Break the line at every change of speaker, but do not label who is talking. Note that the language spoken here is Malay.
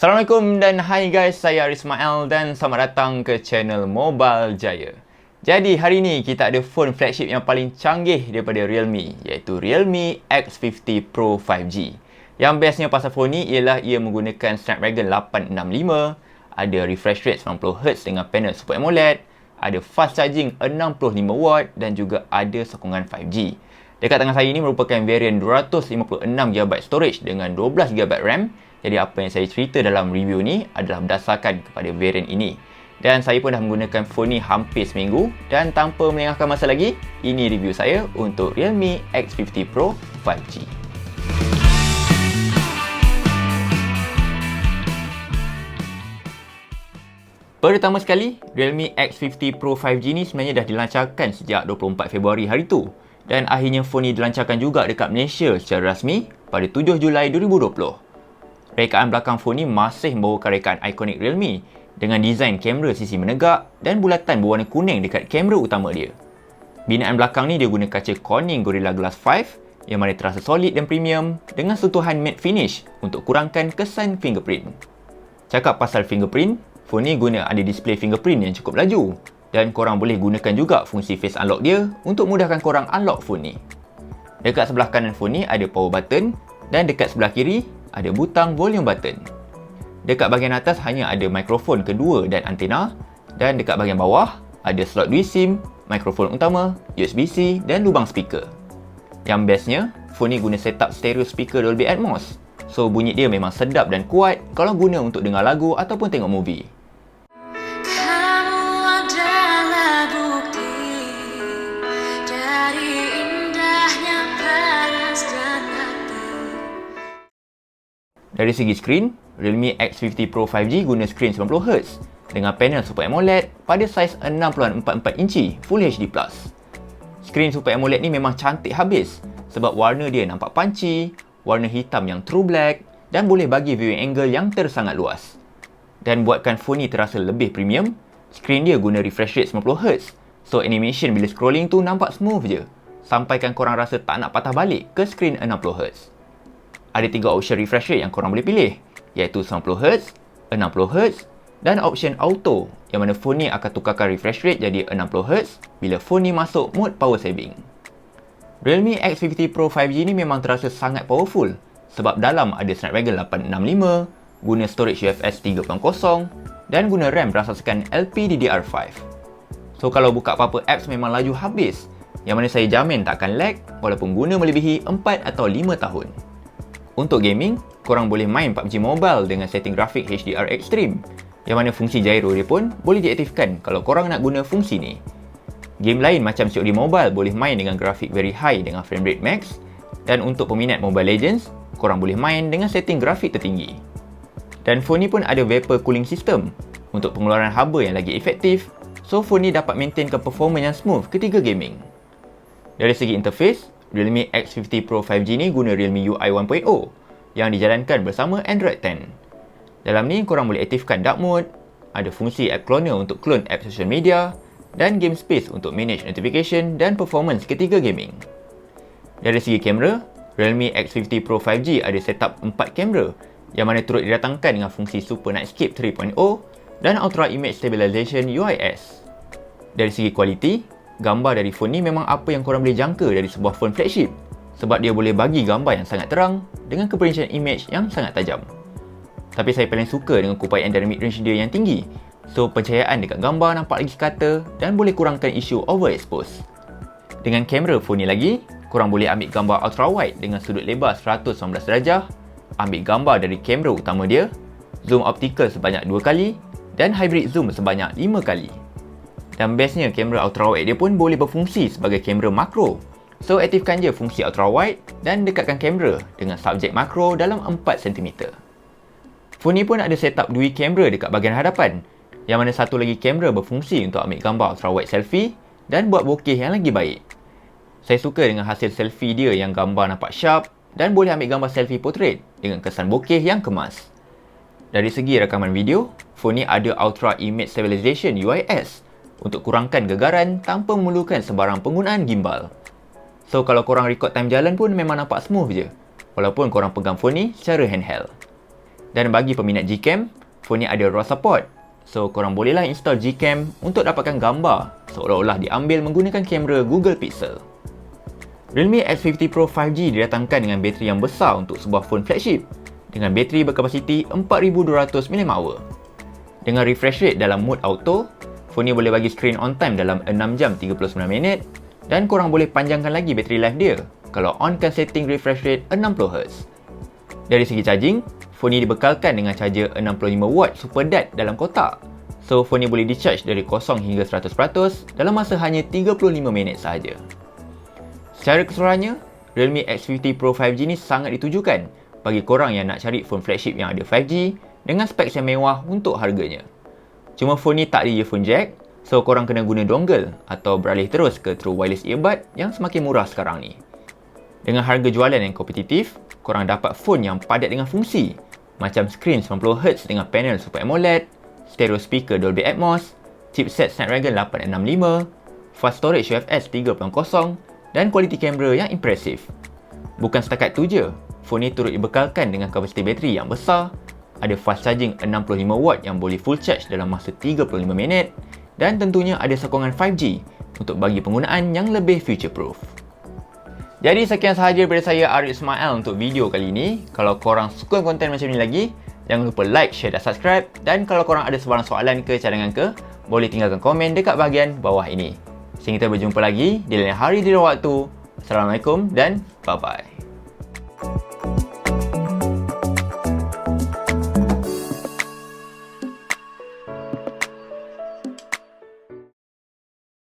Assalamualaikum dan hai guys, saya Ismail dan selamat datang ke channel Mobilejaya. Jadi hari ni kita ada phone flagship yang paling canggih daripada Realme, iaitu Realme X50 Pro 5G. Yang bestnya pasal phone ni ialah ia menggunakan Snapdragon 865, ada refresh rate 90Hz dengan panel Super AMOLED, ada fast charging 65W dan juga ada sokongan 5G. Dekat tangan saya ini merupakan varian 256GB storage dengan 12GB RAM. Jadi apa yang saya cerita dalam review ni adalah berdasarkan kepada varian ini. Dan saya pun dah menggunakan phone ni hampir seminggu. Dan tanpa melengahkan masa lagi, ini review saya untuk Realme X50 Pro 5G. Pertama sekali, Realme X50 Pro 5G ni sebenarnya dah dilancarkan sejak 24 Februari hari tu. Dan akhirnya phone ni dilancarkan juga dekat Malaysia secara rasmi pada 7 Julai 2020. Rekaan belakang phone ni masih membawakan rekaan ikonik Realme dengan desain kamera sisi menegak dan bulatan berwarna kuning dekat kamera utama dia. Binaan belakang ni dia guna kaca Corning Gorilla Glass 5 yang mana terasa solid dan premium dengan sentuhan matte finish untuk kurangkan kesan fingerprint. Cakap pasal fingerprint, phone ni guna ada display fingerprint yang cukup laju dan korang boleh gunakan juga fungsi face unlock dia untuk mudahkan korang unlock phone ni. Dekat sebelah kanan phone ni ada power button dan dekat sebelah kiri ada butang volume button. Dekat bahagian atas hanya ada mikrofon kedua dan antena, dan dekat bahagian bawah ada slot 2 SIM, mikrofon utama, USB-C dan lubang speaker. Yang bestnya, phone ni guna setup stereo speaker Dolby Atmos. So bunyi dia memang sedap dan kuat kalau guna untuk dengar lagu ataupun tengok movie. Dari segi skrin, Realme X50 Pro 5G guna skrin 90Hz dengan panel Super AMOLED pada saiz 6.44 inci Full HD+. Skrin Super AMOLED ni memang cantik habis sebab warna dia nampak punchy, warna hitam yang true black dan boleh bagi viewing angle yang tersangat luas. Dan buatkan phone ni terasa lebih premium, skrin dia guna refresh rate 90Hz, so animation bila scrolling tu nampak smooth je, sampaikan korang rasa tak nak patah balik ke skrin 60Hz. Ada 3 option refresh rate yang korang boleh pilih, iaitu 90Hz, 60Hz dan option auto yang mana phone ni akan tukarkan refresh rate jadi 60Hz bila phone ni masuk mode power saving. Realme X50 Pro 5G ni memang terasa sangat powerful sebab dalam ada Snapdragon 865, guna storage UFS 3.0 dan guna RAM berasaskan LPDDR5. So kalau buka apa-apa apps memang laju habis, yang mana saya jamin tak akan lag walaupun guna melebihi 4 atau 5 tahun. Untuk gaming, korang boleh main PUBG Mobile dengan setting grafik HDR Extreme, yang mana fungsi gyro dia pun boleh diaktifkan kalau korang nak guna fungsi ni. Game lain macam COD Mobile boleh main dengan grafik very high dengan frame rate max, dan untuk peminat Mobile Legends, korang boleh main dengan setting grafik tertinggi. Dan phone ni pun ada vapor cooling system untuk pengeluaran haba yang lagi efektif, so phone ni dapat maintainkan performance yang smooth ketika gaming. Dari segi interface, Realme X50 Pro 5G ni guna Realme UI 1.0 yang dijalankan bersama Android 10. Dalam ni korang boleh aktifkan dark mode, ada fungsi app cloner untuk clone app social media dan game space untuk manage notification dan performance ketika gaming. Dari segi kamera, Realme X50 Pro 5G ada setup 4 kamera yang mana turut didatangkan dengan fungsi Super Nightscape 3.0 dan Ultra Image Stabilization UIS. Dari segi kualiti, gambar dari phone ni memang apa yang korang boleh jangka dari sebuah phone flagship sebab dia boleh bagi gambar yang sangat terang dengan keperincian image yang sangat tajam. Tapi saya paling suka dengan keupayaan dari mid-range dia yang tinggi, so pencahayaan dekat gambar nampak lagi sekata dan boleh kurangkan isu overexpose. Dengan kamera phone ni lagi, korang boleh ambil gambar ultra wide dengan sudut lebar 119 darjah, ambil gambar dari kamera utama dia, zoom optical sebanyak 2 kali dan hybrid zoom sebanyak 5 kali. Dan bestnya kamera ultrawide dia pun boleh berfungsi sebagai kamera makro. So aktifkan je fungsi ultrawide dan dekatkan kamera dengan subjek makro dalam 4cm. Phone ni pun ada setup 2 kamera dekat bahagian hadapan, yang mana satu lagi kamera berfungsi untuk ambil gambar ultrawide selfie dan buat bokeh yang lagi baik. Saya suka dengan hasil selfie dia yang gambar nampak sharp dan boleh ambil gambar selfie portrait dengan kesan bokeh yang kemas. Dari segi rakaman video, phone ni ada Ultra Image Stabilization UIS untuk kurangkan gegaran tanpa memerlukan sebarang penggunaan gimbal. So kalau korang record time jalan pun memang nampak smooth je, walaupun korang pegang phone ni secara handheld. Dan bagi peminat Gcam, phone ni ada RAW support. So korang bolehlah install Gcam untuk dapatkan gambar seolah-olah diambil menggunakan kamera Google Pixel. Realme X50 Pro 5G didatangkan dengan bateri yang besar untuk sebuah phone flagship dengan bateri berkapasiti 4200 mAh. Dengan refresh rate dalam mode auto, phone ni boleh bagi screen on time dalam 6 jam 39 minit dan korang boleh panjangkan lagi bateri life dia kalau onkan setting refresh rate 60Hz. Dari segi charging, phone ni dibekalkan dengan charger 65W Super DAT dalam kotak. So phone ni boleh di-charge dari 0 hingga 100% dalam masa hanya 35 minit sahaja. Secara keseluruhannya, Realme X50 Pro 5G ni sangat ditujukan bagi korang yang nak cari phone flagship yang ada 5G dengan spek yang mewah untuk harganya. Cuma phone ni tak ada earphone jack, so korang kena guna dongle atau beralih terus ke true wireless earbud yang semakin murah sekarang ni. Dengan harga jualan yang kompetitif, korang dapat phone yang padat dengan fungsi macam skrin 90Hz dengan panel Super AMOLED, stereo speaker Dolby Atmos, chipset Snapdragon 865, fast storage UFS 3.0 dan kualiti kamera yang impresif. Bukan setakat tu je, phone ni turut dibekalkan dengan kapasiti bateri yang besar, ada fast charging 65W yang boleh full charge dalam masa 35 minit dan tentunya ada sokongan 5G untuk bagi penggunaan yang lebih future proof. Jadi sekian sahaja daripada saya Arif Ismail untuk video kali ini. Kalau korang suka konten macam ni lagi, jangan lupa like, share dan subscribe. Dan kalau korang ada sebarang soalan ke cadangan ke, boleh tinggalkan komen dekat bahagian bawah ini. Sehingga kita berjumpa lagi di lain hari di lain waktu. Assalamualaikum dan bye-bye.